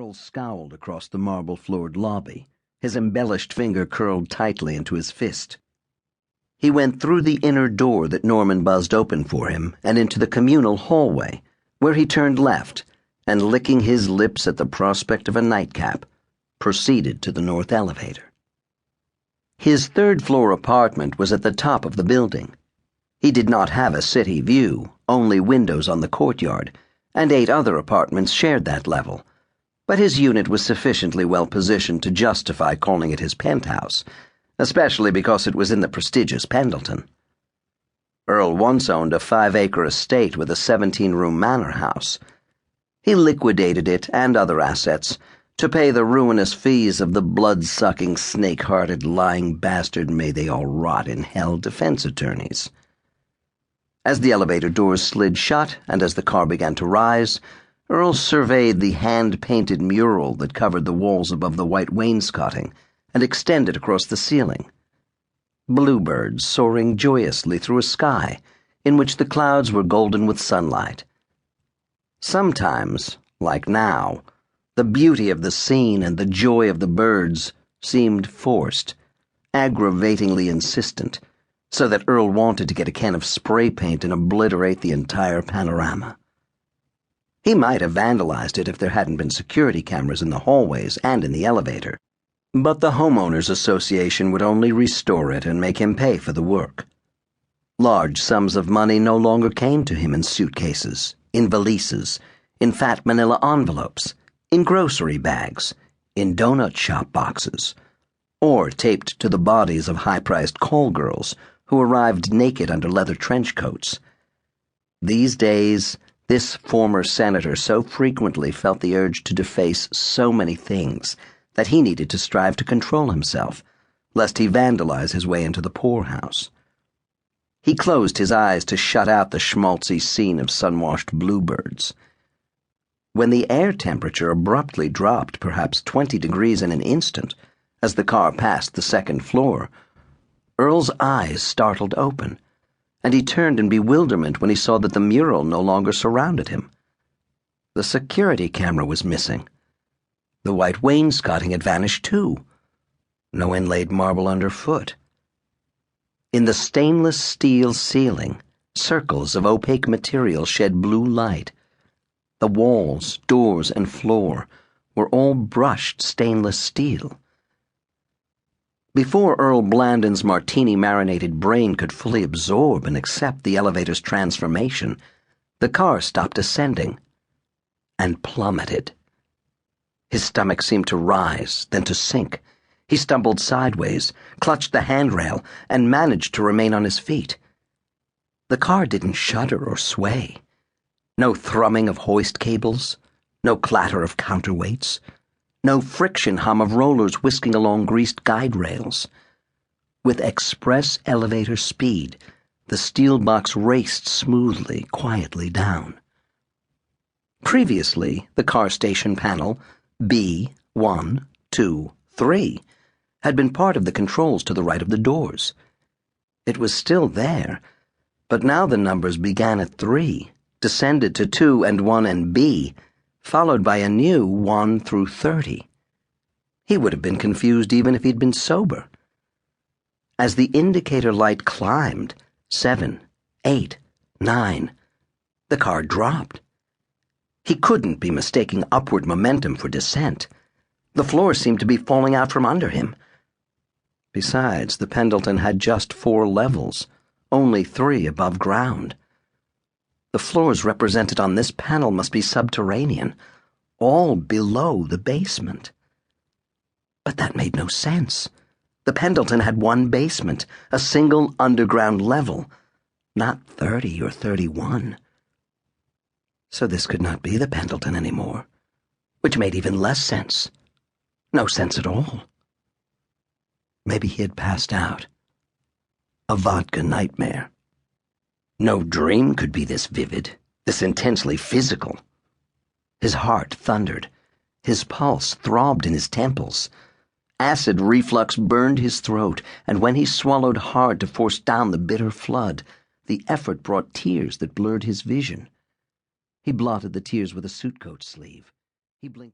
Earl scowled across the marble-floored lobby, his embellished finger curled tightly into his fist. He went through the inner door that Norman buzzed open for him and into the communal hallway, where he turned left and, licking his lips at the prospect of a nightcap, proceeded to the north elevator. His third-floor apartment was at the top of the building. He did not have a city view, only windows on the courtyard, and 8 other apartments shared that level, but his unit was sufficiently well positioned to justify calling it his penthouse, especially because it was in the prestigious Pendleton. Earl once owned a 5-acre estate with a 17-room manor house. He liquidated it and other assets to pay the ruinous fees of the blood-sucking, snake-hearted, lying bastard may they all rot in hell defense attorneys. As the elevator doors slid shut and as the car began to rise, Earl surveyed the hand-painted mural that covered the walls above the white wainscoting and extended across the ceiling. Bluebirds soaring joyously through a sky in which the clouds were golden with sunlight. Sometimes, like now, the beauty of the scene and the joy of the birds seemed forced, aggravatingly insistent, so that Earl wanted to get a can of spray paint and obliterate the entire panorama. He might have vandalized it if there hadn't been security cameras in the hallways and in the elevator, but the Homeowners Association would only restore it and make him pay for the work. Large sums of money no longer came to him in suitcases, in valises, in fat manila envelopes, in grocery bags, in donut shop boxes, or taped to the bodies of high-priced call girls who arrived naked under leather trench coats. These days, this former senator so frequently felt the urge to deface so many things that he needed to strive to control himself, lest he vandalize his way into the poorhouse. He closed his eyes to shut out the schmaltzy scene of sun-washed bluebirds. When the air temperature abruptly dropped perhaps 20 degrees in an instant as the car passed the second floor, Earl's eyes startled open, and he turned in bewilderment when he saw that the mural no longer surrounded him. The security camera was missing. The white wainscoting had vanished too. No inlaid marble underfoot. In the stainless steel ceiling, circles of opaque material shed blue light. The walls, doors, and floor were all brushed stainless steel. Before Earl Blandon's martini-marinated brain could fully absorb and accept the elevator's transformation, the car stopped ascending and plummeted. His stomach seemed to rise, then to sink. He stumbled sideways, clutched the handrail, and managed to remain on his feet. The car didn't shudder or sway. No thrumming of hoist cables, no clatter of counterweights, no friction hum of rollers whisking along greased guide rails. With express elevator speed, the steel box raced smoothly, quietly down. Previously, the car station panel, B1, 2, 3, had been part of the controls to the right of the doors. It was still there, but now the numbers began at 3, descended to 2 and 1 and B, followed by a new 1 through 30. He would have been confused even if he'd been sober. As the indicator light climbed, 7, 8, 9, the car dropped. He couldn't be mistaking upward momentum for descent. The floor seemed to be falling out from under him. Besides, the Pendleton had just 4 levels, only 3 above ground. The floors represented on this panel must be subterranean, all below the basement. But that made no sense. The Pendleton had 1 basement, a single underground level, not 30 or 31. So this could not be the Pendleton anymore, which made even less sense. No sense at all. Maybe he had passed out. A vodka nightmare. No dream could be this vivid, this intensely physical. His heart thundered. His pulse throbbed in his temples. Acid reflux burned his throat, and when he swallowed hard to force down the bitter flood, the effort brought tears that blurred his vision. He blotted the tears with a suitcoat sleeve. He blinked.